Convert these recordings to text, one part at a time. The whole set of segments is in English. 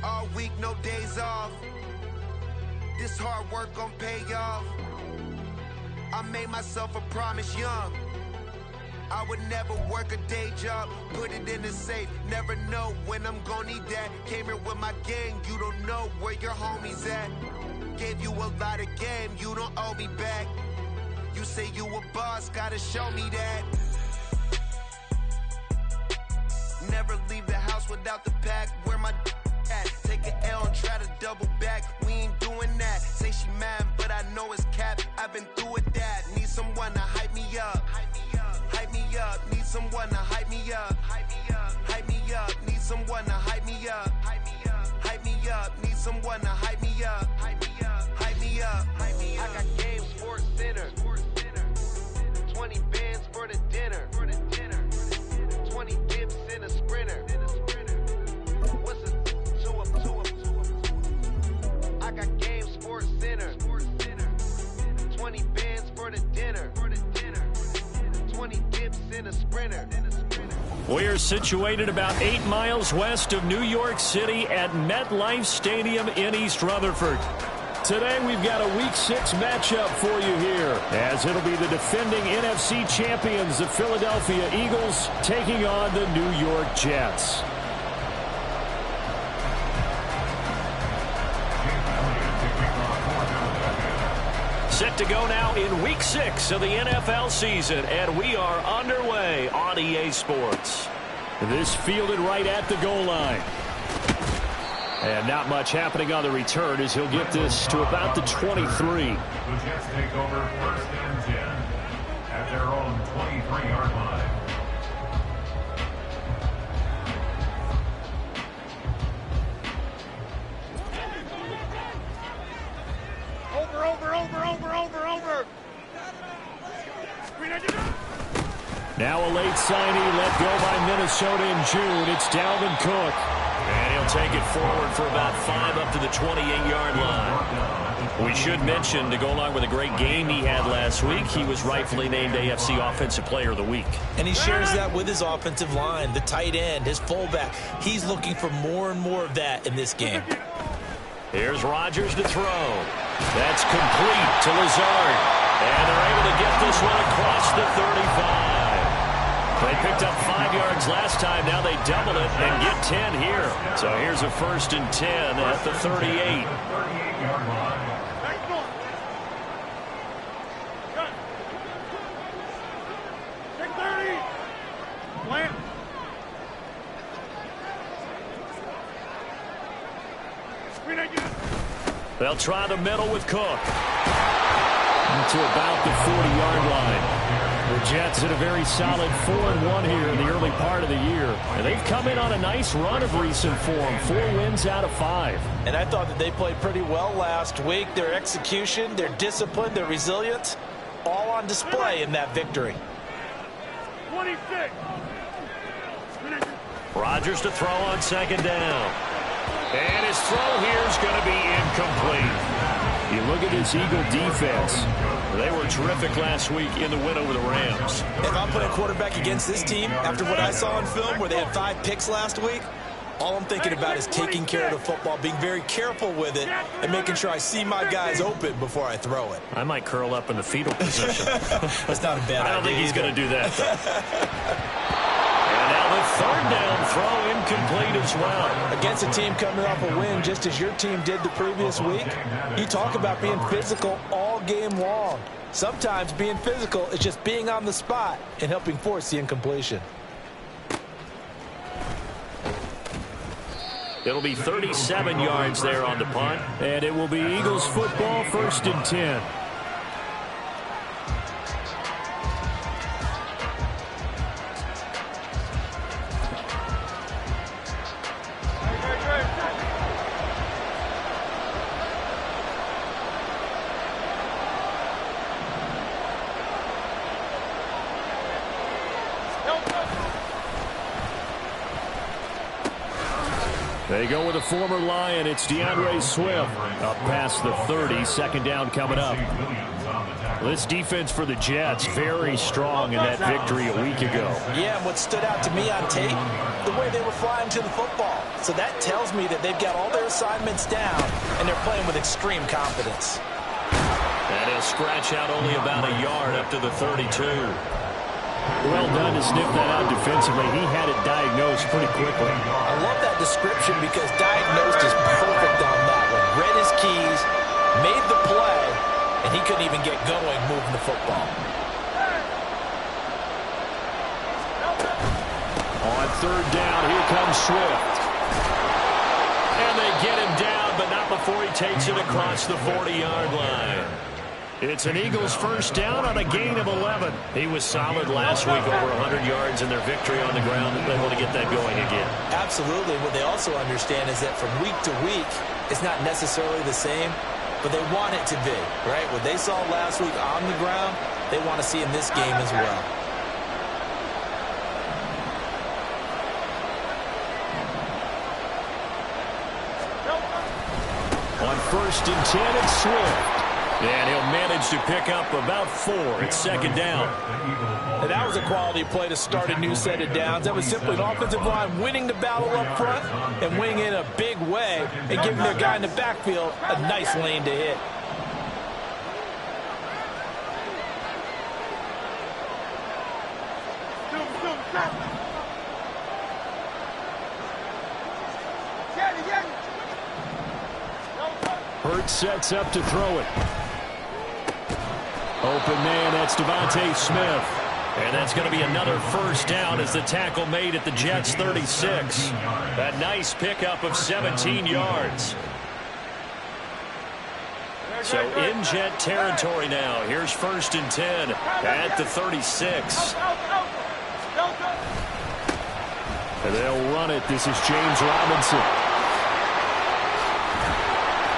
All week, no days off. This hard work gon' pay off. I made myself a promise young. I would never work a day job, put it in the safe. Never know when I'm gon' need that. Came here with my gang, you don't know where your homies at. Gave you a lot of game, you don't owe me back. You say you a boss, gotta show me that. Never leave the house without the pack. Where my at? Take an L and try to double back. We ain't doing that. Say she mad, but I know it's cap. I've been through with that. Need someone to hype me up. Hype me up. Need someone to hype me up. Hype me up. Need someone to hype me up. Hype me up. Need someone to hype me up. Hype me up. I got Game Sports Center. 20 bands for the dinner. 20 dips in a sprinter. What's a two up? I got Game Sports Center. 20 bands for the dinner. 20 dips in a sprinter. We're situated about 8 miles west of New York City at MetLife Stadium in East Rutherford. Today we've got a Week 6 matchup for you here, as it'll be the defending NFC champions, the Philadelphia Eagles, taking on the New York Jets. Set to go now in Week 6 of the NFL season, and we are underway on EA Sports. This fielded right at the goal line. And not much happening on the return as he'll get this to about the 23. The Jets take over 1st and 10 at their own 23-yard line. Over. Now a late signing let go by Minnesota in June. It's Dalvin Cook. And he'll take it forward for about 5 up to the 28-yard line. We should mention, to go along with a great game he had last week, he was rightfully named AFC Offensive Player of the Week. And he shares that with his offensive line, the tight end, his fullback. He's looking for more and more of that in this game. Here's Rodgers to throw. That's complete to Lazard. And they're able to get this one across the 35. They picked up 5 yards last time. Now they double it and get 10 here. So here's a 1st and 10 at the 38. 38-yard line. They'll try the middle with Cook. To about the 40-yard line. The Jets had a very solid 4-1 here in the early part of the year. And they've come in on a nice run of recent form. 4 wins out of 5. And I thought that they played pretty well last week. Their execution, their discipline, their resilience, all on display in that victory. 26. Rodgers to throw on 2nd down. And his throw here is going to be incomplete. You look at this Eagle defense. They were terrific last week in the win over the Rams. If I'm putting a quarterback against this team, after what I saw on film where they had 5 picks last week, all I'm thinking about is taking care of the football, being very careful with it, and making sure I see my guys open before I throw it. I might curl up in the fetal position. That's not a bad idea. I don't think he's going to do that, though. And now the 3rd down throw incomplete as well. Against a team coming off a win, just as your team did the previous week, you talk about being physical all game long. Sometimes being physical is just being on the spot and helping force the incompletion. It'll be 37 yards there on the punt. And it will be Eagles football, 1st and 10. They go with a former Lion. It's DeAndre Swift up past the 30. 2nd down coming up. This defense for the Jets, very strong in that victory a week ago. Yeah, and what stood out to me on tape, the way they were flying to the football. So that tells me that they've got all their assignments down, and they're playing with extreme confidence. And he'll scratch out only about a yard up to the 32. Well done to sniff that out defensively. He had it diagnosed pretty quickly. I love that description because diagnosed is perfect on that one. Read his keys, made the play, and he couldn't even get going moving the football. On third down, here comes Swift. And they get him down, but not before he takes it across the 40-yard line. It's an Eagles first down on a gain of 11. He was solid last week, over 100 yards in their victory on the ground. They want to get that going again. Absolutely. What they also understand is that from week to week, it's not necessarily the same, but they want it to be, right? What they saw last week on the ground, they want to see in this game as well. On first and 10, it's Swift. And he'll manage to pick up about 4. It's second down. And that was a quality play to start a new set of downs. That was simply an offensive line winning the battle up front and winning in a big way and giving their guy in the backfield a nice lane to hit. Hurts sets up to throw it. Open man, that's Devontae Smith. And that's going to be another first down as the tackle made at the Jets' 36. A nice pickup of 17 yards. So in Jet territory now. Here's first and 10 at the 36. And they'll run it. This is James Robinson.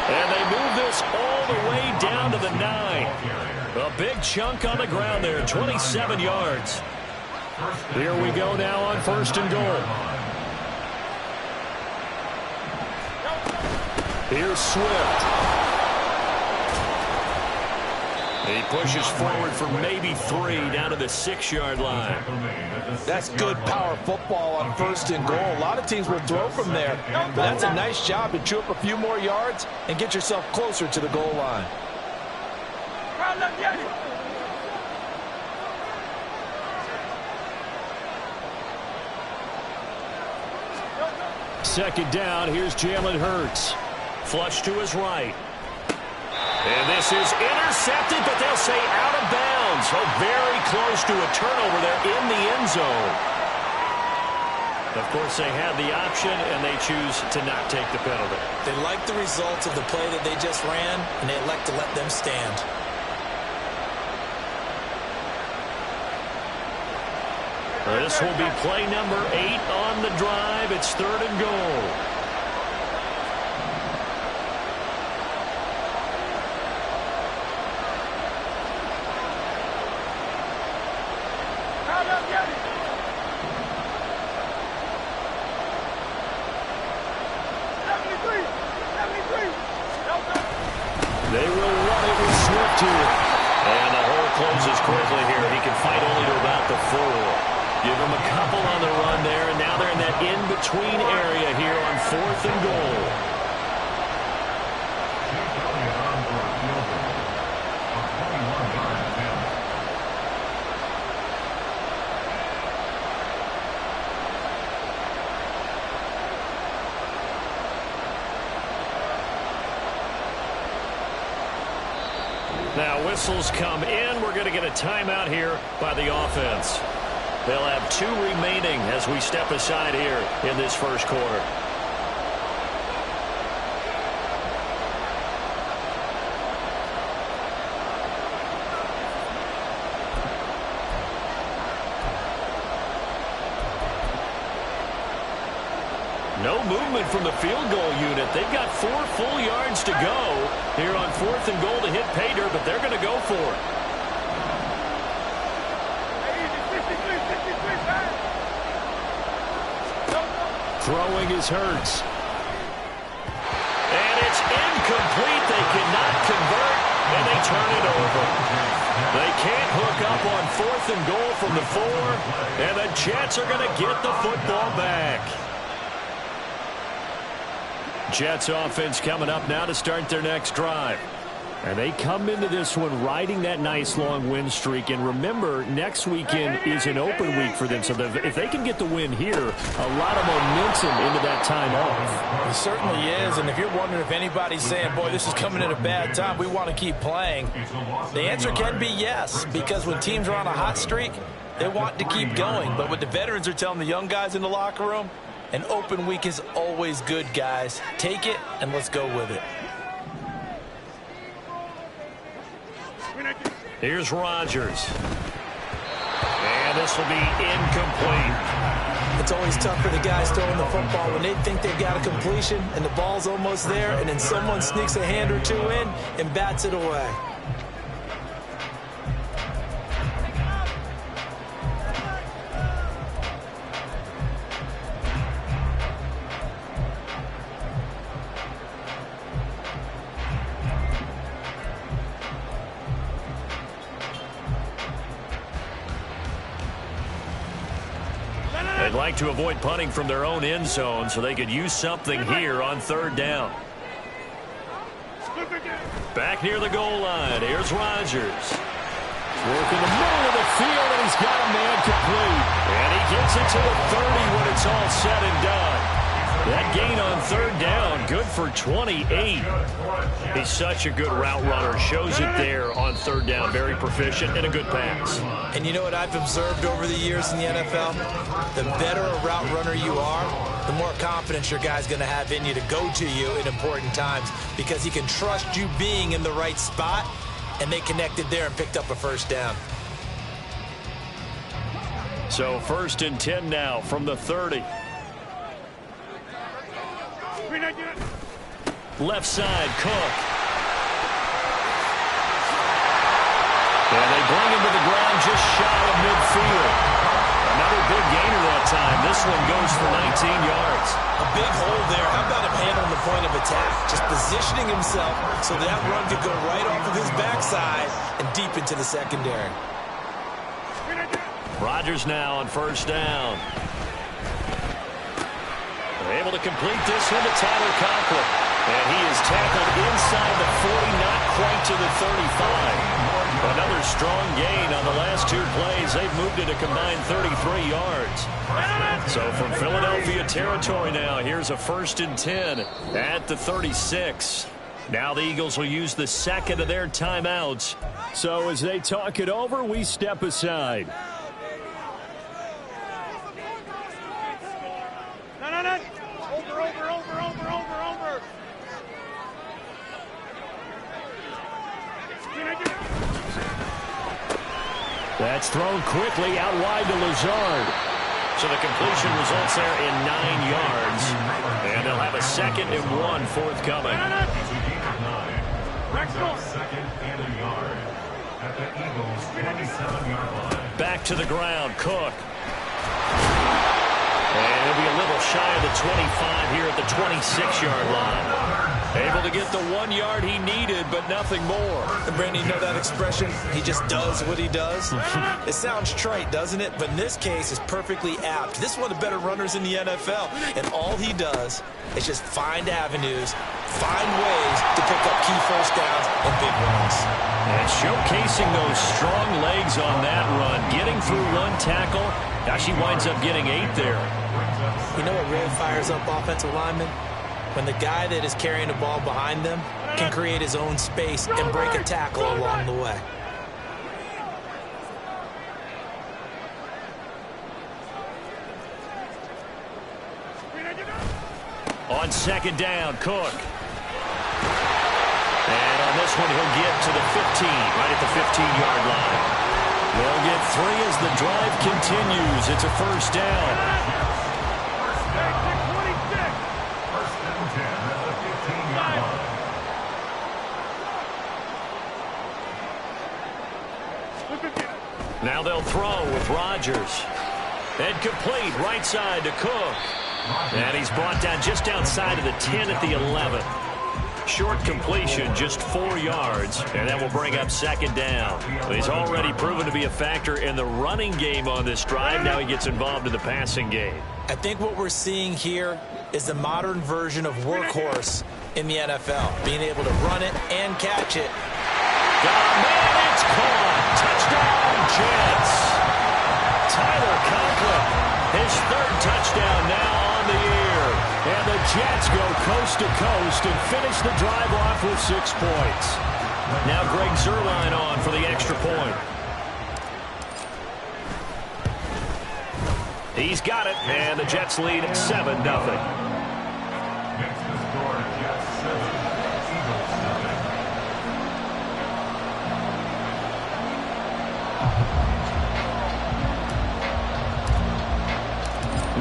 And they move this all the way down to the 9. A big chunk on the ground there, 27 yards. Here we go now on first and goal. Here's Swift. He pushes forward for maybe 3 down to the 6-yard line. That's good power football on first and goal. A lot of teams will throw from there, but that's a nice job to chew up a few more yards and get yourself closer to the goal line. Second down, here's Jalen Hurts. Flush to his right. And this is intercepted, but they'll say out of bounds. So very close to a turnover there in the end zone. Of course, they had the option, and they choose to not take the penalty. They like the results of the play that they just ran, and they elect to let them stand. This will be play number 8 on the drive. It's third and goal. They will run it with Swift here. And the hole closes quickly here. He can fight only to about the 4. Give him a couple on the run there, and now they're in that in-between area here on fourth and goal. Now whistles come in. We're going to get a timeout here by the offense. They'll have 2 remaining as we step aside here in this first quarter. No movement from the field goal unit. They've got 4 full yards to go here on fourth and goal to hit pay dirt, but they're going to go for it. Throwing is Hurts. And it's incomplete. They cannot convert, and they turn it over. They can't hook up on 4th and goal from the 4, and the Jets are going to get the football back. Jets offense coming up now to start their next drive. And they come into this one riding that nice long win streak. And remember, next weekend is an open week for them. So if they can get the win here, a lot of momentum into that time off. It certainly is. And if you're wondering if anybody's saying, boy, this is coming at a bad time, we want to keep playing, the answer can be yes. Because when teams are on a hot streak, they want to keep going. But what the veterans are telling the young guys in the locker room, an open week is always good, guys. Take it and let's go with it. Here's Rodgers. And this will be incomplete. It's always tough for the guys throwing the football when they think they've got a completion and the ball's almost there, and then someone sneaks a hand or two in and bats it away. They'd like to avoid punting from their own end zone so they could use something here on 3rd down. Back near the goal line, here's Rodgers. Working the middle of the field, and he's got a man complete. And he gets it to the 30 when it's all said and done. That gain on 3rd down, good for 28. He's such a good route runner. Shows it there on 3rd down. Very proficient and a good pass. And you know what I've observed over the years in the NFL? The better a route runner you are, the more confidence your guy's going to have in you to go to you in important times, because he can trust you being in the right spot, and they connected there and picked up a 1st down. So 1st and 10 now from the 30. Left side, Cook. And they bring him to the ground just shy of midfield. Another big gainer that time. This one goes for 19 yards. A big hole there. How about him handling the point of attack? Just positioning himself so that run could go right off of his backside and deep into the secondary. Rodgers now on 1st down. They're able to complete this one to Tyler Conklin. And he is tackled inside the 40, not quite to the 35. Another strong gain on the last 2 plays. They've moved it a combined 33 yards. So from Philadelphia territory now, here's a 1st and 10 at the 36. Now the Eagles will use the 2nd of their timeouts. So as they talk it over, we step aside. That's thrown quickly out wide to Lazard. So the completion results there in 9 yards. And they'll have a 2nd and 1 forthcoming. 2nd and a yard at the Eagles' 27-yard line. Back to the ground, Cook. And he'll be a little shy of the 25 here at the 26-yard line. Able to get the 1 yard he needed, but nothing more. And Brandon, you know that expression? He just does what he does. It sounds trite, doesn't it? But in this case, it's perfectly apt. This is one of the better runners in the NFL. And all he does is just find avenues, find ways to pick up key 1st downs and big runs. And showcasing those strong legs on that run. Getting through 1 tackle. Now she winds up getting 8 there. You know what really fires up offensive linemen? When the guy that is carrying the ball behind them can create his own space and break a tackle along the way. On 2nd down, Cook. And on this one, he'll get to the 15, right at the 15-yard line. They'll get 3 as the drive continues. It's a 1st down. Now they'll throw with Rodgers. And complete right side to Cook. And he's brought down just outside of the 10 at the 11. Short completion, just 4 yards, and that will bring up second down. He's already proven to be a factor in the running game on this drive. Now he gets involved in the passing game. I think what we're seeing here is the modern version of workhorse in the NFL, being able to run it and catch it. Got a man, it's caught. Touchdown, Jets. Tyler Conklin, his 3rd touchdown now on the year. And the Jets go coast to coast and finish the drive off with 6 points. Now Greg Zuerlein on for the extra point. He's got it, and the Jets lead at 7-0. Next to score, Jets 7, Eagles 7.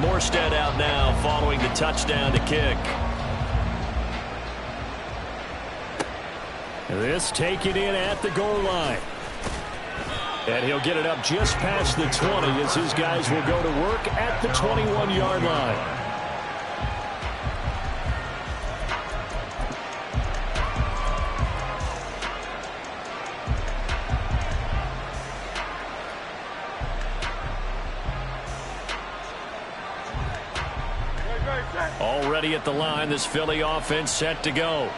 Morstead out now following the touchdown to kick. This taken in at the goal line. And he'll get it up just past the 20 as his guys will go to work at the 21-yard line. Already at the line, this Philly offense set to go.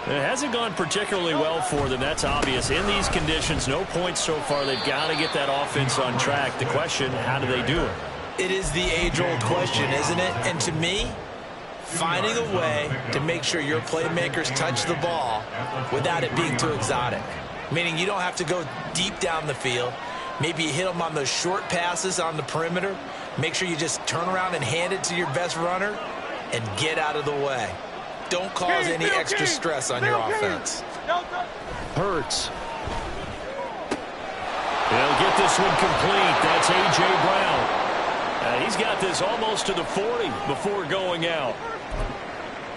It hasn't gone particularly well for them, that's obvious. In these conditions, no points so far. They've got to get that offense on track. The question, how do they do it? It is the age-old question, isn't it? And to me, finding a way to make sure your playmakers touch the ball without it being too exotic. Meaning you don't have to go deep down the field. Maybe you hit them on those short passes on the perimeter. Make sure you just turn around and hand it to your best runner and get out of the way. Don't cause any extra stress on your offense. Hurts. He'll get this one complete. That's A.J. Brown. He's got this almost to the 40 before going out.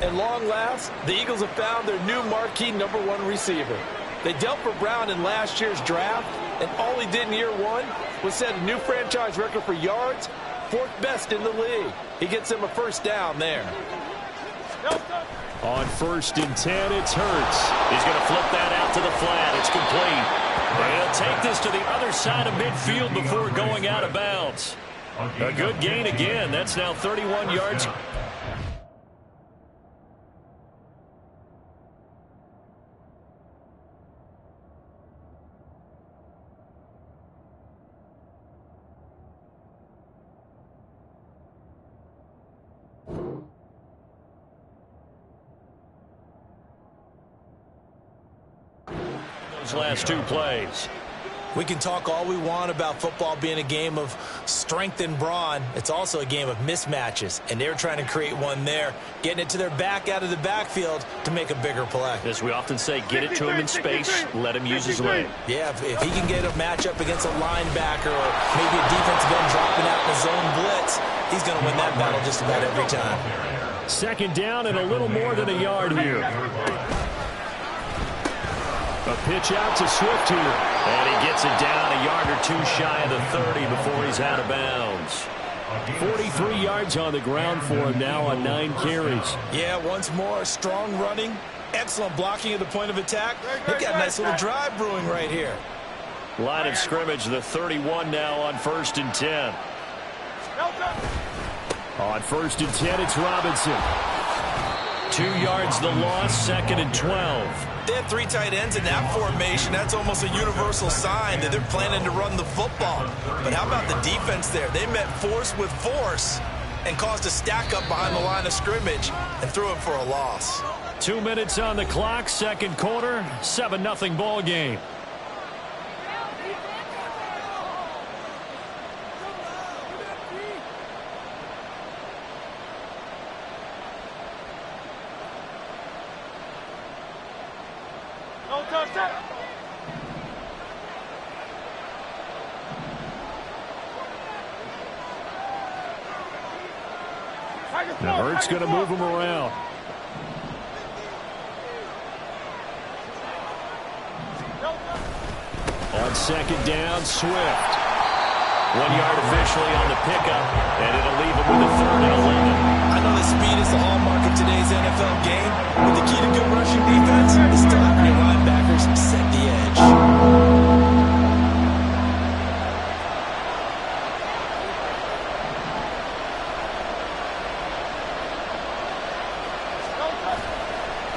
At long last, the Eagles have found their new marquee #1 receiver. They dealt for Brown in last year's draft, and all he did in year 1 was set a new franchise record for yards, 4th best in the league. He gets him a first down there. On 1st and 10, it's Hurts. He's going to flip that out to the flat. It's complete. And he'll take this to the other side of midfield before going out of bounds. A good gain again. That's now 31 yards. Last 2 plays. We can talk all we want about football being a game of strength and brawn. It's also a game of mismatches, and they're trying to create one there, getting it to their back out of the backfield to make a bigger play. As we often say, get it to him in space, let him use his leg. Yeah, if he can get a matchup against a linebacker or maybe a defensive end dropping out in the zone blitz, he's going to win that battle just about every time. 2nd down and a little more than a yard here. A pitch out to Swift here. And he gets it down a yard or 2 shy of the 30 before he's out of bounds. 43 yards on the ground for him now on 9 carries. Yeah, once more, strong running, excellent blocking at the point of attack. They've got a nice little drive brewing right here. Line of scrimmage, the 31 now on 1st and 10. On 1st and 10, it's Robinson. 2 yards the loss, 2nd and 12. They have 3 tight ends in that formation. That's almost a universal sign that they're planning to run the football. But how about the defense there? They met force with force and caused a stack up behind the line of scrimmage and threw him for a loss. 2 minutes on the clock, 2nd quarter, 7-0 ball game. Now Hurts going to move him around. On 2nd down, Swift. 1 yard officially on the pickup, and it'll leave him with a 3rd and 11. I know the speed is the hallmark of today's NFL game, but the key to good rushing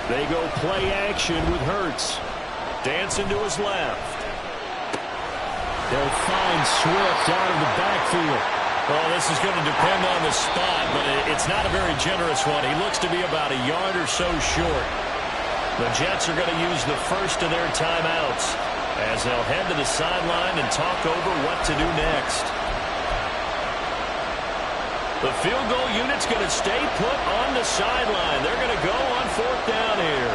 They go play action with Hurts. Dancing to his left. They'll find Swift out of the backfield. Well, this is going to depend on the spot, but it's not a very generous one. He looks to be about a yard or so short. The Jets are going to use the first of their timeouts as they'll head to the sideline and talk over what to do next. The field goal unit's going to stay put on the sideline. They're going to go on 4th down here.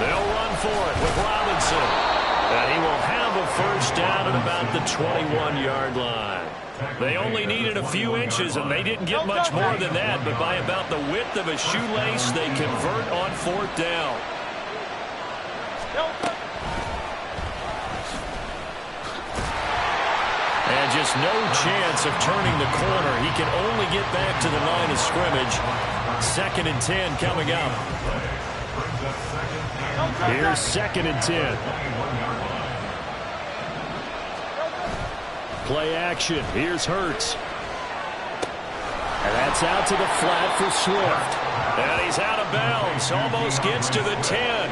They'll run for it with Robinson. And he will have a first down at about the 21-yard line. They only needed a few inches, and they didn't get much more than that. But by about the width of a shoelace, they convert on 4th down. And just no chance of turning the corner. He can only get back to the line of scrimmage. 2nd and 10 coming up. Here's 2nd and 10. Play action. Here's Hurts. And that's out to the flat for Swift. And he's out of bounds. Almost gets to the 10.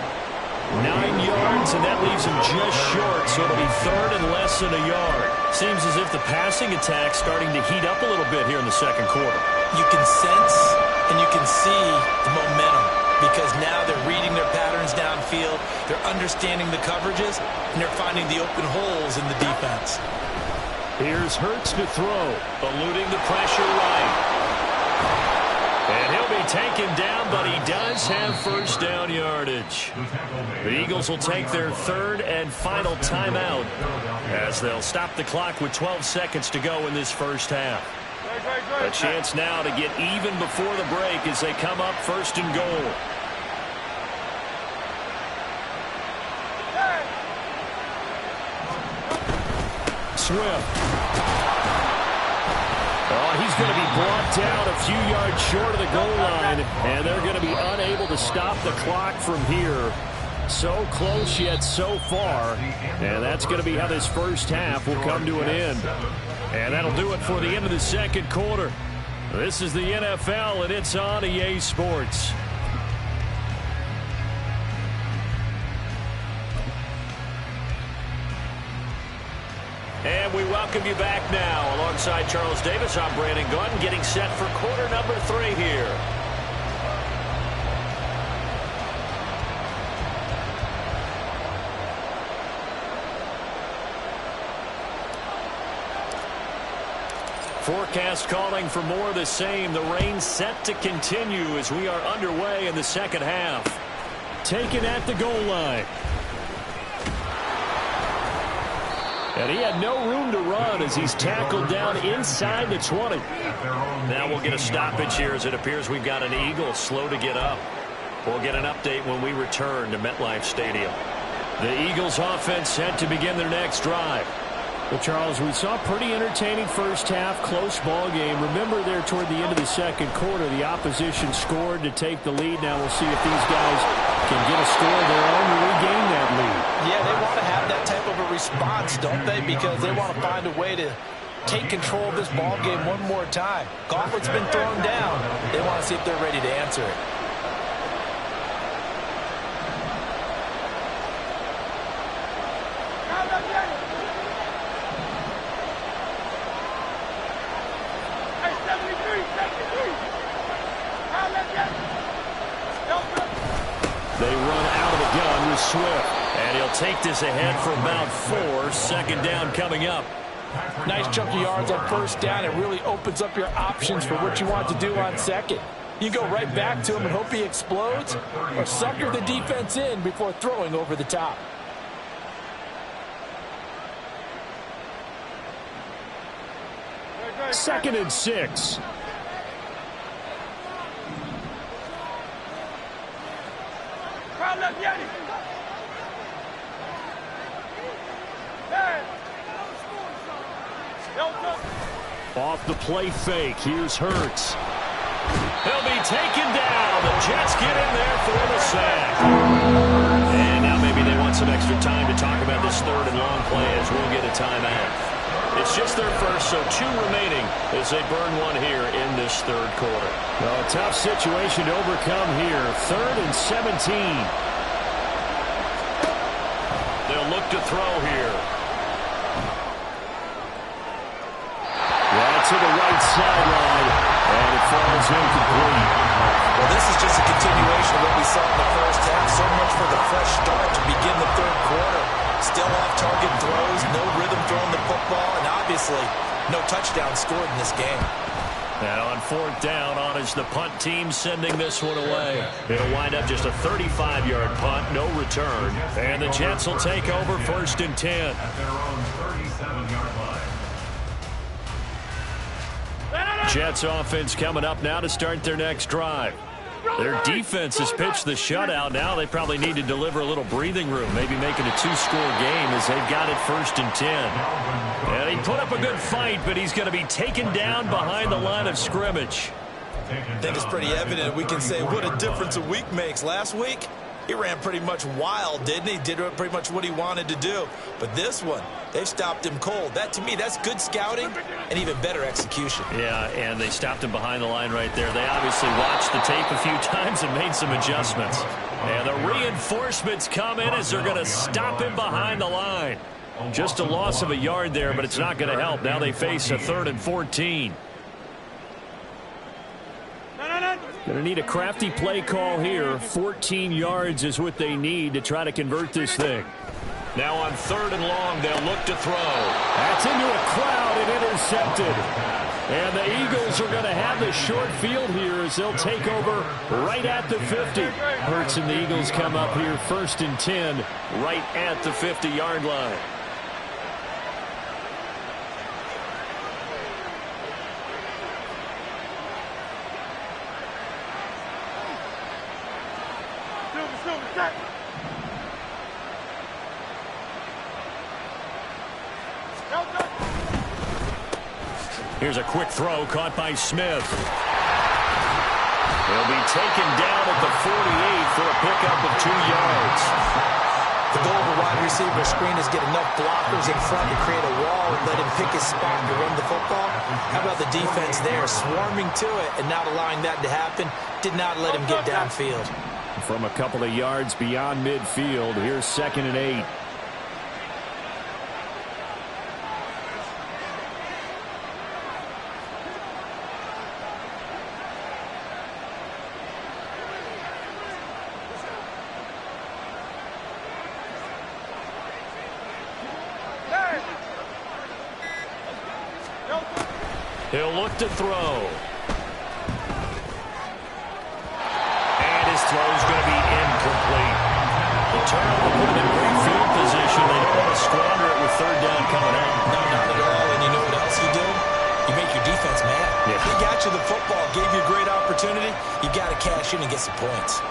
9 yards, and that leaves him just short, so it'll be 3rd and less than a yard. Seems as if the passing attack's starting to heat up a little bit here in the 2nd quarter. You can sense and you can see the momentum because now they're reading their patterns downfield, they're understanding the coverages, and they're finding the open holes in the defense. Here's Hurts to throw. Eluding the pressure right. And he'll be taken down, but he does have first down yardage. The Eagles will take their 3rd and final timeout as they'll stop the clock with 12 seconds to go in this first half. A chance now to get even before the break as they come up 1st and goal. Swift. Oh, he's going to be brought down a few yards short of the goal line, and they're going to be unable to stop the clock from here. So close yet so far, and that's going to be how this first half will come to an end. And that'll do it for the end of the 2nd quarter. This is the NFL, and it's on EA Sports. And we welcome you back now. Alongside Charles Davis, I'm Brandon Gunn, getting set for quarter number 3 here. Forecast calling for more of the same. The rain set to continue as we are underway in the 2nd half. Taken at the goal line. And he had no room to run as he's tackled down inside the 20. Now we'll get a stoppage here as it appears we've got an Eagle slow to get up. We'll get an update when we return to MetLife Stadium. The Eagles offense set to begin their next drive. Well, Charles, we saw a pretty entertaining first half, close ball game. Remember there toward the end of the 2nd quarter, the opposition scored to take the lead. Now we'll see if these guys can get a score of their own to regain that lead. Yeah, they want to have that type of a response, don't they? Because they want to find a way to take control of this ball game one more time. Gauntlet's been thrown down. They want to see if they're ready to answer it. They run out of the gun with Swift. And he'll take this ahead for about 4. 2nd down coming up. Nice chunk of yards on first down. It really opens up your options for what you want to do on 2nd. You go right back to him and hope he explodes, or sucker the defense in before throwing over the top. Second and 6. Off the play fake, here's Hurts. He'll be taken down. The Jets get in there for the sack. And now maybe they want some extra time to talk about this 3rd and long play as we'll get a timeout. It's just their first, so 2 remaining as they burn one here in this third quarter. Well, a tough situation to overcome here. 3rd and 17. They'll look to throw here. To the right sideline, and it falls incomplete. Well, this is just a continuation of what we saw in the first half. So much for the fresh start to begin the third quarter. Still off-target throws, no rhythm throwing the football, and obviously no touchdown scored in this game. Now on 4th down, on is the punt team sending this one away. It'll wind up just a 35-yard punt, no return. And the Jets will take over 1st and 10. At their own 37-yard line. Jets offense coming up now to start their next drive. Their defense has pitched the shutout. Now they probably need to deliver a little breathing room, maybe make it a 2-score game as they've got it 1st and 10. And he put up a good fight, but he's going to be taken down behind the line of scrimmage. I think it's pretty evident. We can say what a difference a week makes. Last week, he ran pretty much wild, didn't he? Did pretty much what he wanted to do. But this one, they've stopped him cold. That, to me, that's good scouting and even better execution. Yeah, and they stopped him behind the line right there. They obviously watched the tape a few times and made some adjustments. And the reinforcements come in as they're going to stop him behind the line. Just a loss of a yard there, but it's not going to help. Now they face a 3rd and 14. Going to need a crafty play call here. 14 yards is what they need to try to convert this thing. Now on 3rd and long, they'll look to throw. That's into a crowd and intercepted. And the Eagles are going to have the short field here as they'll take over right at the 50. Hurts and the Eagles come up here 1st and 10 right at the 50-yard line. Here's a quick throw caught by Smith. He'll be taken down at the 48 for a pickup of 2 yards. The goal of a wide receiver screen is get enough blockers in front to create a wall and let him pick his spot to run the football. How about the defense there, swarming to it and not allowing that to happen? Did not let him get downfield. From a couple of yards beyond midfield, here's 2nd and 8. He'll look to throw. And his throw's going to be incomplete. The turnover put him in great field position. They don't want to squander it with 3rd down coming up. No, not at all. And you know what else you do? You make your defense mad. Yeah. He got you the football, gave you a great opportunity. You got to cash in and get some points.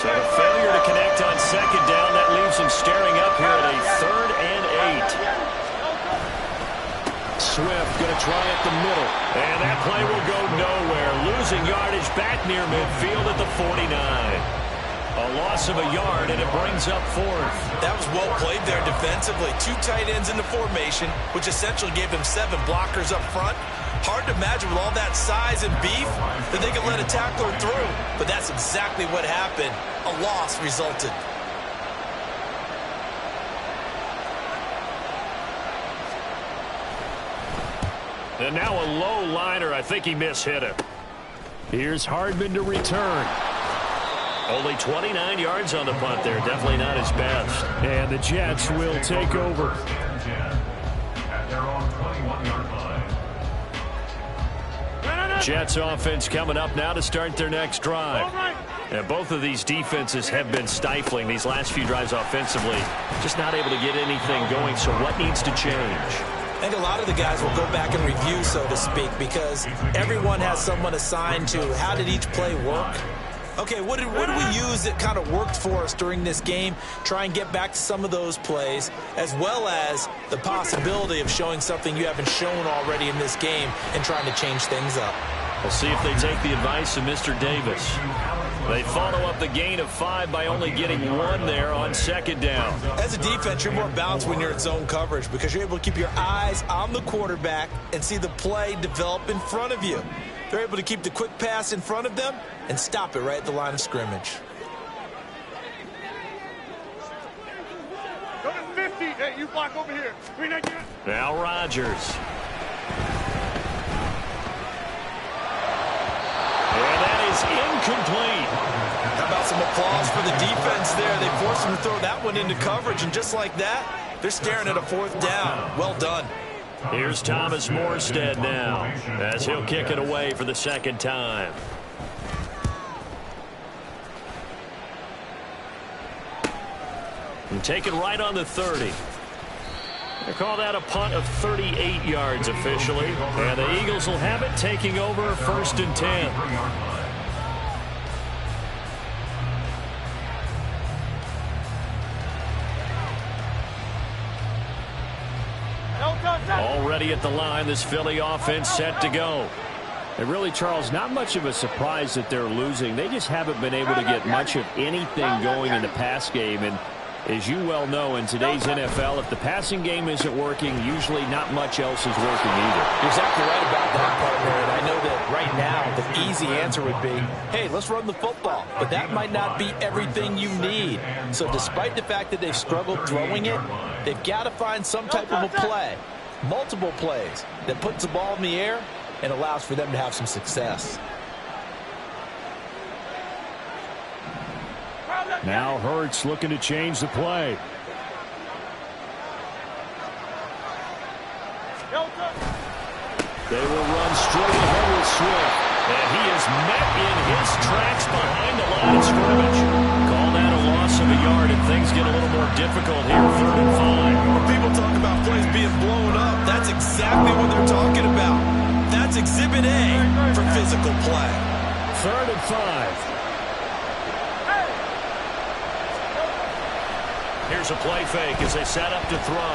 So a failure to connect on 2nd down. That leaves him staring up here at a 3rd and 8. Swift going to try at the middle. And that play will go nowhere. Losing yardage back near midfield at the 49. A loss of a yard, and it brings up 4th. That was well played there defensively. 2 tight ends in the formation, which essentially gave them 7 blockers up front. Hard to imagine with all that size and beef that they could let a tackler through. But that's exactly what happened. A loss resulted. And now a low liner. I think he mishit it. Here's Hardman to return. Only 29 yards on the punt there. Definitely not his best. And the Jets will take over. At their own 21-yard line. Jets offense coming up now to start their next drive. And both of these defenses have been stifling these last few drives offensively. Just not able to get anything going. So what needs to change? I think a lot of the guys will go back and review, so to speak, because everyone has someone assigned to how did each play work. Okay, what did we use that kind of worked for us during this game? Try and get back to some of those plays, as well as the possibility of showing something you haven't shown already in this game and trying to change things up. We'll see if they take the advice of Mr. Davis. They follow up the gain of 5 by only getting 1 there on second down. As a defense, you're more balanced when you're in zone coverage because you're able to keep your eyes on the quarterback and see the play develop in front of you. They're able to keep the quick pass in front of them and stop it right at the line of scrimmage. Go to 50. Hey, you block over here. Now Rodgers. And that is incomplete. How about some applause for the defense there? They forced him to throw that one into coverage, and just like that, they're staring at a 4th down. Well done. Here's Thomas Morstead now as he'll kick it away for the second time. And take it right on the 30. They call that a punt of 38 yards officially. And the Eagles will have it, taking over 1st and 10. Already at the line, this Philly offense set to go. And really, Charles, not much of a surprise that they're losing. They just haven't been able to get much of anything going in the pass game. And as you well know, in today's NFL, if the passing game isn't working, usually not much else is working either. You're exactly right about that, partner. And I know that right now the easy answer would be, hey, let's run the football. But that might not be everything you need. So despite the fact that they've struggled throwing it, they've got to find some type of a play, multiple plays, that puts the ball in the air and allows for them to have some success. Now Hurts looking to change the play. They will run straight ahead with Swift. And he is met in his tracks behind the line of scrimmage. Call that a loss of a yard, and things get a little more difficult here, 3rd and 5. When people talk about plays being blown up, that's exactly what they're talking about. That's Exhibit A for physical play. 3rd and 5. Here's a play fake as they set up to throw.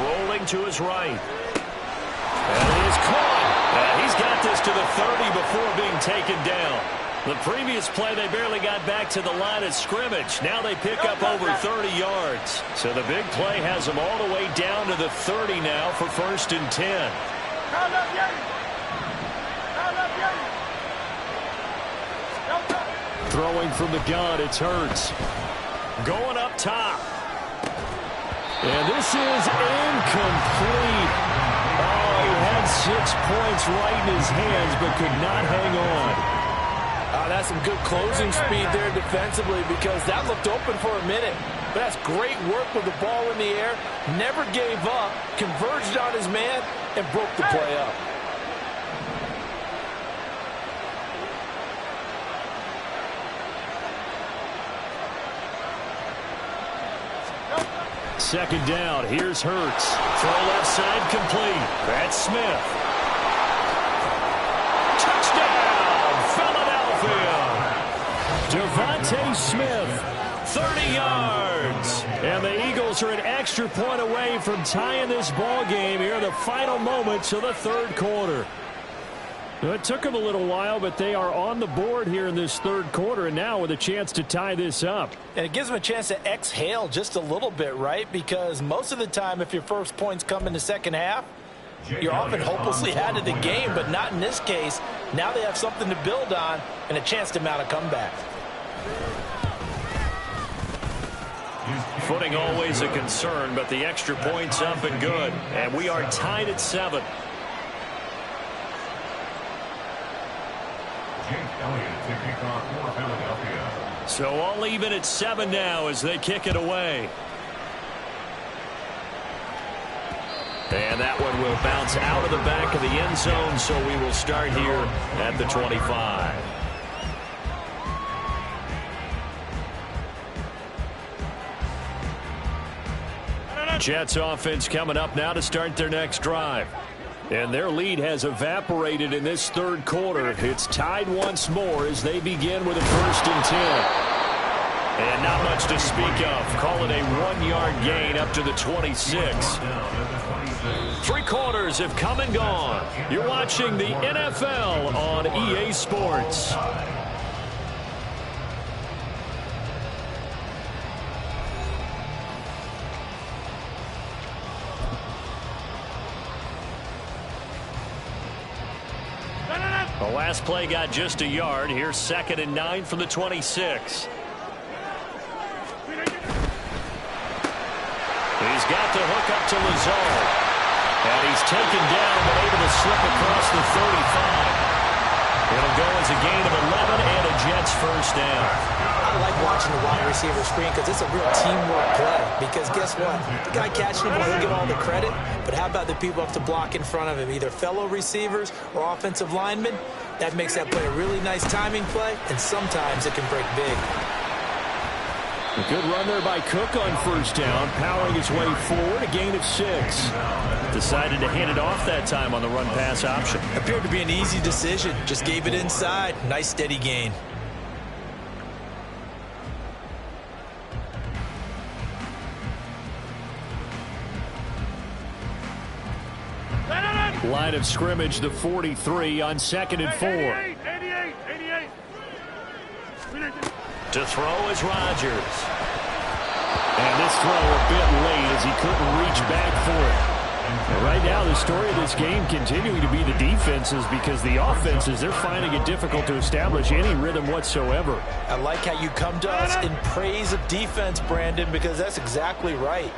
Rolling to his right. And he is caught. And he's got this to the 30 before being taken down. The previous play, they barely got back to the line of scrimmage. Now they pick up over 30 yards. So the big play has them all the way down to the 30 now for 1st and 10. Throwing from the gun, it's Hurts. Going up top. And this is incomplete. Oh, he had 6 points right in his hands, but could not hang on. That's some good closing speed there defensively, because that looked open for a minute. But that's great work with the ball in the air. Never gave up, converged on his man, and broke the play up. Second down, here's Hurts. Throw left side complete. That's Smith. Touchdown, Philadelphia. Devontae Smith, 30 yards. And the Eagles are an extra point away from tying this ball game here in the final moments of the 3rd quarter. It took them a little while, but they are on the board here in this 3rd quarter, and now with a chance to tie this up. And it gives them a chance to exhale just a little bit, right? Because most of the time, if your first points come in the second half, you're often hopelessly out of the game, but not in this case. Now they have something to build on and a chance to mount a comeback. Footing always a concern, but the extra point's up and good. And we are tied at 7. So all even at 7 now as they kick it away. And that one will bounce out of the back of the end zone, so we will start here at the 25. Jets offense coming up now to start their next drive. And their lead has evaporated in this 3rd quarter. It's tied once more as they begin with a 1st and 10. And not much to speak of. Call it a 1-yard gain up to the 26. 3 quarters have come and gone. You're watching the NFL on EA Sports. The last play got just a yard. Here's 2nd and 9 from the 26. He's got the hook up to Lazard. And he's taken down but able to slip across the 35. It'll go as a gain of 11 and a Jets first down. I like watching the wide receiver screen because it's a real teamwork play. Because guess what? The guy catching the ball, he'll get all the credit. But how about the people up to block in front of him, either fellow receivers or offensive linemen? That makes that play a really nice timing play, and sometimes it can break big. A good run there by Cook on first down, powering his way forward, a gain of 6. Decided to hand it off that time on the run-pass option. Appeared to be an easy decision. Just gave it inside. Nice steady gain. Line of scrimmage, the 43 on 2nd and 4. 88. To throw is Rodgers. And this throw a bit late as he couldn't reach back for it. And right now, the story of this game continuing to be the defenses, because the offenses, they're finding it difficult to establish any rhythm whatsoever. I like how you come to us in praise of defense, Brandon, because that's exactly right.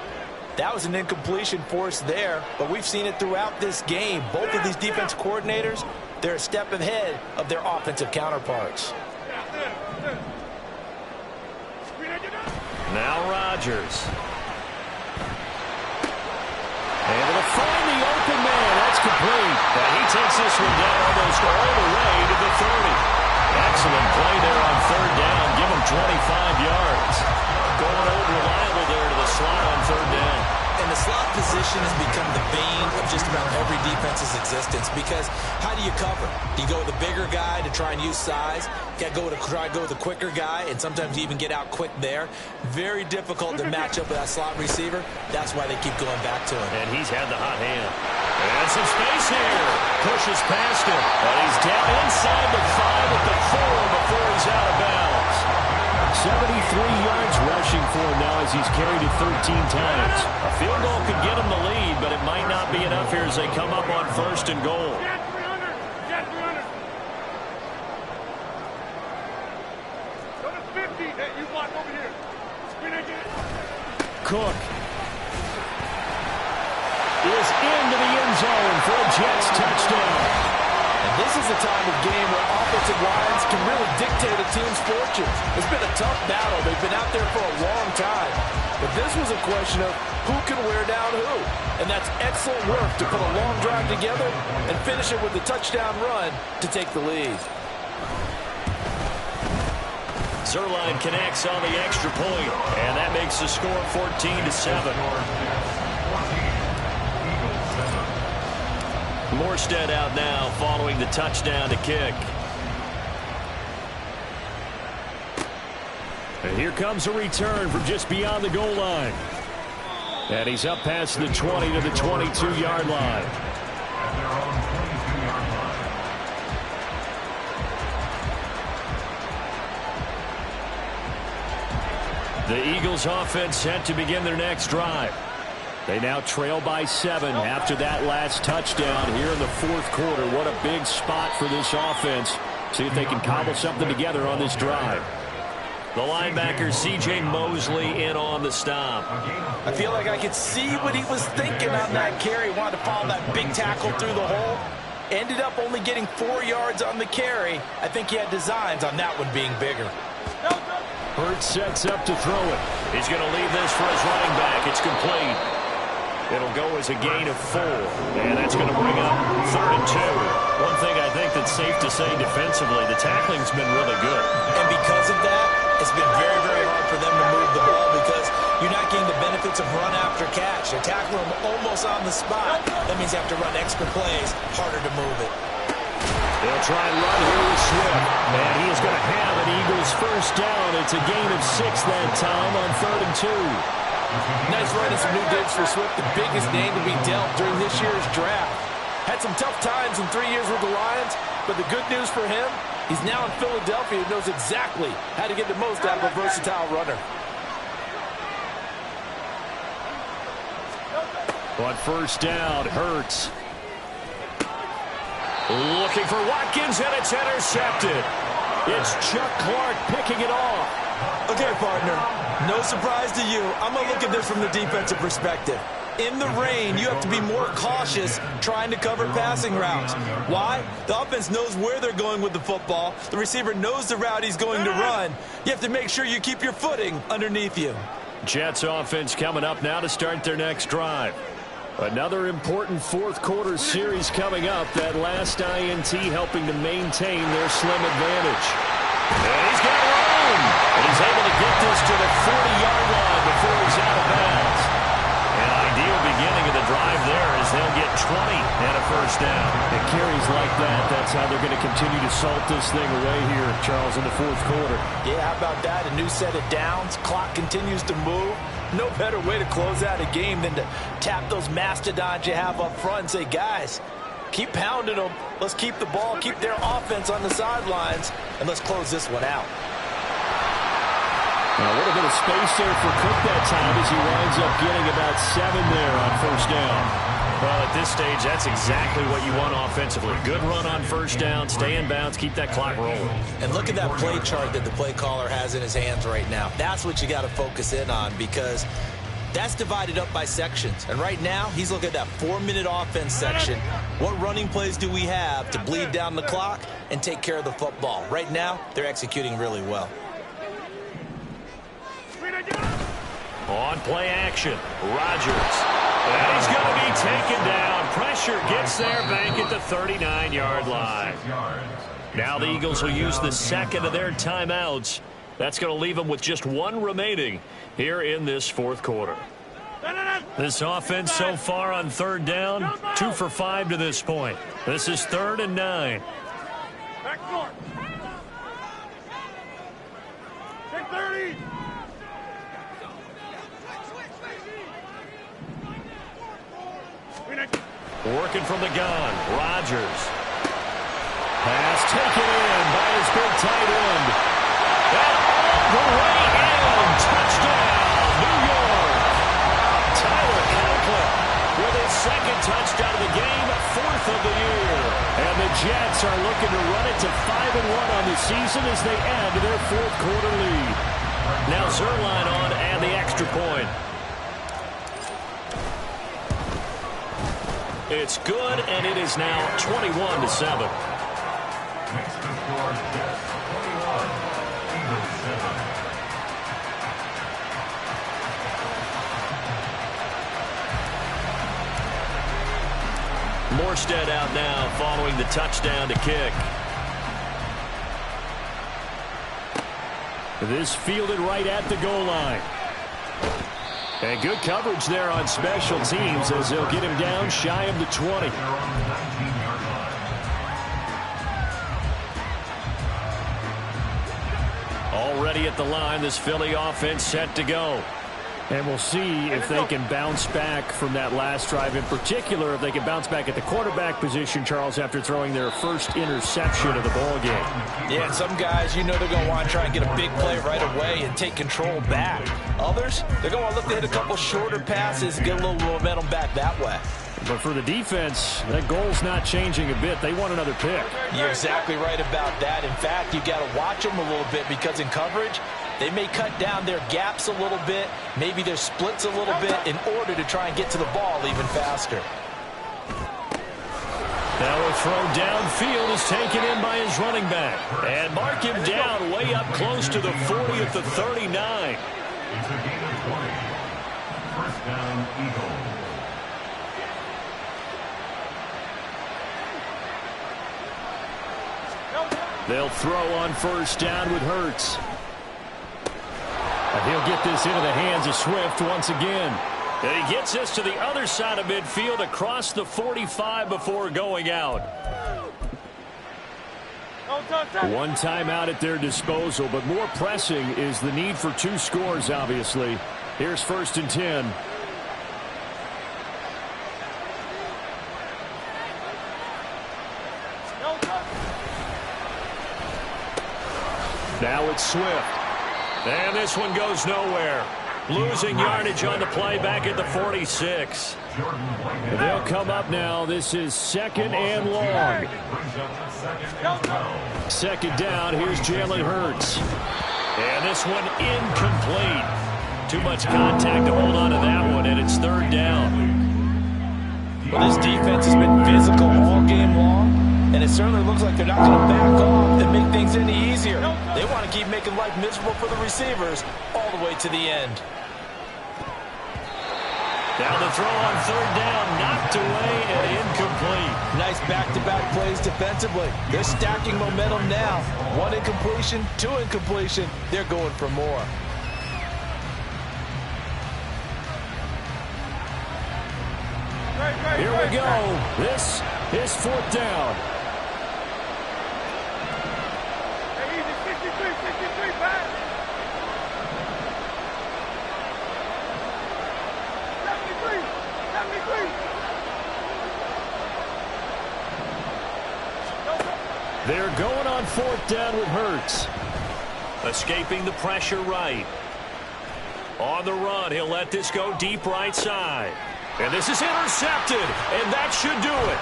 That was an incompletion for us there, but we've seen it throughout this game. Both of these defense coordinators, they're a step ahead of their offensive counterparts. Now Rodgers. Able to find the open man. That's complete. And he takes this one down almost all the way to the 30. Excellent play there on 3rd down. Give him 25 yards. Going old reliable there to the slot on 3rd down. And the slot position has become the bane of just about every defense's existence, because how do you cover? Do you go with a bigger guy to try and use size? You got to try to go with a quicker guy, and sometimes you even get out quick there. Very difficult to match up with that slot receiver. That's why they keep going back to him. And he's had the hot hand. And some space here. Pushes past him. And he's down inside the 5 at the 4 before he's out of bounds. 73 yards rushing for him now as he's carried it 13 times. A field goal could get him the lead, but it might not be enough here as they come up on 1st and goal. Jet 300. Go to 50. Hey, you block over here. Cook is into the end zone for a Jets touchdown. And this is the time of game where offensive lines can really dictate a team's fortunes. It's been a tough battle. They've been out there for a long time. But this was a question of who can wear down who. And that's excellent work to put a long drive together and finish it with a touchdown run to take the lead. Zuerlein connects on the extra point, and that makes the score 14-7. Morstead out now following the touchdown to kick. And here comes a return from just beyond the goal line. And he's up past the 20 to the 22-yard line. The Eagles offense set to begin their next drive. They now trail by 7 after that last touchdown here in the 4th quarter. What a big spot for this offense. See if they can cobble something together on this drive. The linebacker, C.J. Mosley, in on the stop. I feel like I could see what he was thinking on that carry. Wanted to follow that big tackle through the hole. Ended up only getting 4 yards on the carry. I think he had designs on that one being bigger. Hurts sets up to throw it. He's going to leave this for his running back. It's complete. It'll go as a gain of 4. And that's going to bring up 3rd and 2. One thing I think that's safe to say defensively, the tackling's been really good. And because of that, it's been very, very hard for them to move the ball because you're not getting the benefits of run after catch. They're tackling them almost on the spot. That means you have to run extra plays, harder to move it. They'll try and run here with Swift. And he is going to have an Eagles first down. It's a gain of 6 that time on 3rd and 2. Nice running some new digs for Swift, the biggest name to be dealt during this year's draft. Had some tough times in 3 years with the Lions, but the good news for him, he's now in Philadelphia and knows exactly how to get the most out of a versatile runner. On first down, Hurts. Looking for Watkins, and it's intercepted. It's Chuck Clark picking it off. Okay, partner, no surprise to you. I'm going to look at this from the defensive perspective. In the rain, you have to be more cautious trying to cover passing routes. Why? The offense knows where they're going with the football. The receiver knows the route he's going to run. You have to make sure you keep your footing underneath you. Jets offense coming up now to start their next drive. Another important fourth quarter series coming up. That last INT helping to maintain their slim advantage. And he's got room. And he's able to get this to the 40-yard line before he's out of bounds. An ideal beginning of the drive there as they'll get 20 and a first down. And carries like that, that's how they're going to continue to salt this thing away here, Charles, in the fourth quarter. Yeah, how about that? A new set of downs. Clock continues to move. No better way to close out a game than to tap those mastodons you have up front and say, guys, keep pounding them. Let's keep the ball, keep their offense on the sidelines, and let's close this one out. Now, a little bit of space there for Cook that time as he winds up getting about 7 there on first down. Well, at this stage, that's exactly what you want offensively. Good run on first down, stay in bounds, keep that clock rolling. And look at that play chart that the play caller has in his hands right now. That's what you got to focus in on because that's divided up by sections. And right now, he's looking at that 4-minute offense section. What running plays do we have to bleed down the clock and take care of the football? Right now, they're executing really well. On play action, Rodgers. And he's going to be taken down. Pressure gets there back at the 39-yard line. Now the Eagles will use the second of their timeouts. That's going to leave them with just 1 remaining here in this fourth quarter. This offense so far on third down, 2 for 5 to this point. This is 3rd and 9. Back court. Take 30. Working from the gun, Rodgers. Pass taken in by his big tight end. And all the way in. Touchdown, New York. Tyler Conklin with his 2nd touchdown of the game, 4th of the year. And the Jets are looking to run it to 5-1 on the season as they add to their fourth quarter lead. Now Zuerlein on and the extra point. It's good, and it is now 21-7. Makes the score Jets 21, Eagles 7. Morstead out now following the touchdown to kick. This fielded right at the goal line. And good coverage there on special teams as they'll get him down shy of the 20. They're on the 19-yard line. Already at the line, this Philly offense set to go. And we'll see if they can bounce back from that last drive. In particular, if they can bounce back at the quarterback position, Charles, after throwing their first interception of the ball game. Yeah, and some guys, you know they're going to want to try and get a big play right away and take control back. Others, they're going to look to hit a couple shorter passes and get a little momentum back that way. But for the defense, that goal's not changing a bit. They want another pick. You're exactly right about that. In fact, you've got to watch them a little bit because in coverage, they may cut down their gaps a little bit, maybe their splits a little bit in order to try and get to the ball even faster. Now a throw downfield is taken in by his running back. And mark him down way up close to the 40 at the 39. It's a gain of 20. First down, Eagles. They'll throw on first down with Hurts. And he'll get this into the hands of Swift once again. And he gets this to the other side of midfield across the 45 before going out. One timeout at their disposal, but more pressing is the need for 2 scores, obviously. Here's 1st and 10. Now it's Swift. And this one goes nowhere. Losing yardage on the play back at the 46. They'll come up now. This is 2nd and long. 2nd down. Here's Jalen Hurts. And this one incomplete. Too much contact to hold on to that one, and it's 3rd down. Well, this defense has been physical all game long, and it certainly looks like they're not going to back off and make things any easier. They want to keep making life miserable for the receivers all the way to the end. Now the throw on 3rd down, knocked away and incomplete. Nice back-to-back plays defensively. They're stacking momentum now. 1 incompletion, 2 incompletion. They're going for more. Here we go. This is 4th down. Hey, easy, 63, back. 73. They're going on 4th down with Hurts. Escaping the pressure right. On the run, he'll let this go deep right side. And this is intercepted, and that should do it.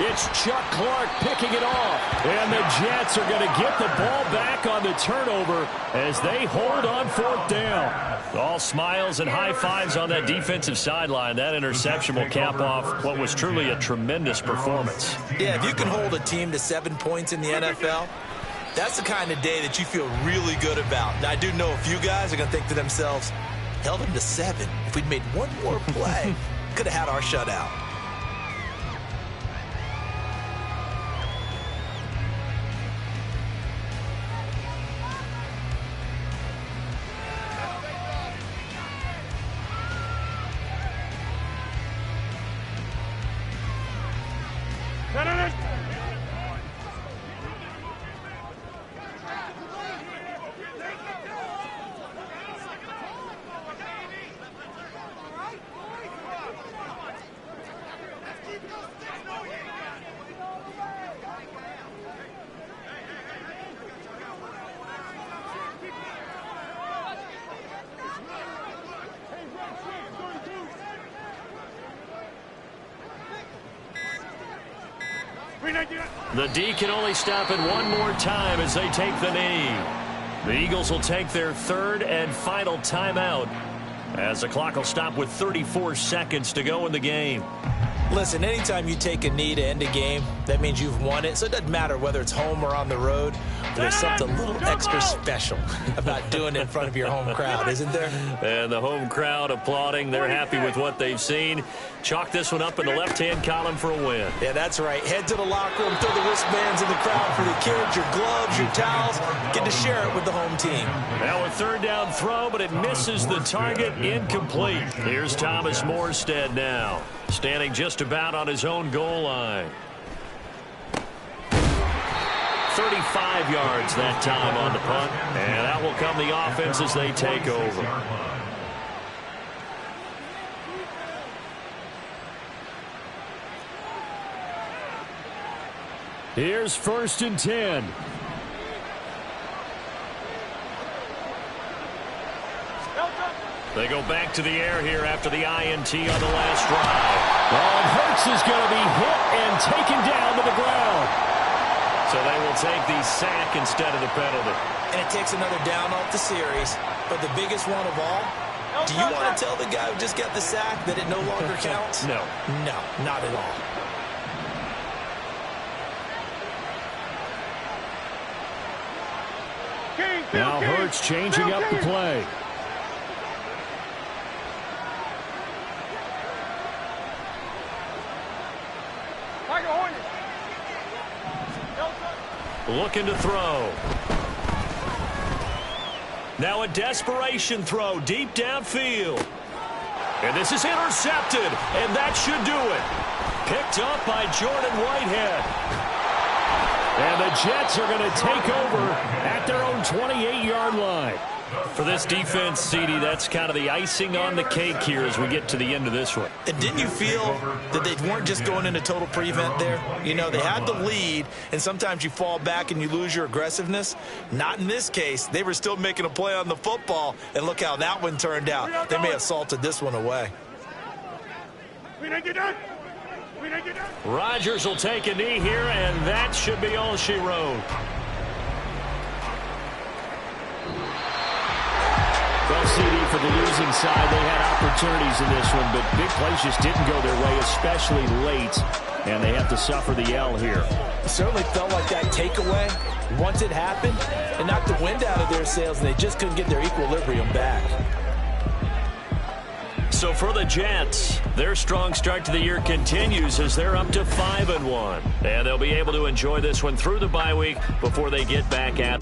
It's Chuck Clark picking it off. And the Jets are going to get the ball back on the turnover as they hold on 4th down. All smiles and high fives on that defensive sideline. That interception will cap off what was truly a tremendous performance. Yeah, if you can hold a team to 7 points in the NFL, that's the kind of day that you feel really good about. Now, I do know a few guys are going to think to themselves, held them to 7. If we'd made one more play, could have had our shutout. The D can only stop it one more time as they take the knee. The Eagles will take their 3rd and final timeout as the clock will stop with 34 seconds to go in the game. Listen, anytime you take a knee to end a game, that means you've won it. So it doesn't matter whether it's home or on the road. There's something a little extra special about doing it in front of your home crowd, isn't there? And the home crowd applauding. They're happy with what they've seen. Chalk this one up in the left-hand column for a win. Yeah, that's right. Head to the locker room, throw the wristbands in the crowd for the kids, your gloves, your towels. Get to share it with the home team. Now a 3rd down throw, but it misses the target. Incomplete. Here's Thomas Morstead now, standing just about on his own goal line. 35 yards that time on the punt, and that will come the offense as they take over. Here's 1st and 10. They go back to the air here after the INT on the last drive. And Hurts is going to be hit and taken down to the ground. So they will take the sack instead of the penalty. And it takes another down off the series. But the biggest one of all, do you want to tell the guy who just got the sack that it no longer counts? No. No, not at all. Now Hurts changing up the play. Looking to throw. Now a desperation throw deep downfield. And this is intercepted, and that should do it. Picked up by Jordan Whitehead. And the Jets are going to take over at their own 28-yard line. For this defense, CD, that's kind of the icing on the cake here as we get to the end of this one. And didn't you feel that they weren't just going into total prevent there? You know, they had the lead, and sometimes you fall back and you lose your aggressiveness. Not in this case. They were still making a play on the football, and look how that one turned out. They may have salted this one away. Rodgers will take a knee here, and that should be all she wrote. Well, CD, for the losing side, they had opportunities in this one, but big plays just didn't go their way, especially late, and they have to suffer the L here. It certainly felt like that takeaway, once it happened, it knocked the wind out of their sails, and they just couldn't get their equilibrium back. So for the Jets, their strong start to the year continues as they're up to 5-1. And they'll be able to enjoy this one through the bye week before they get back at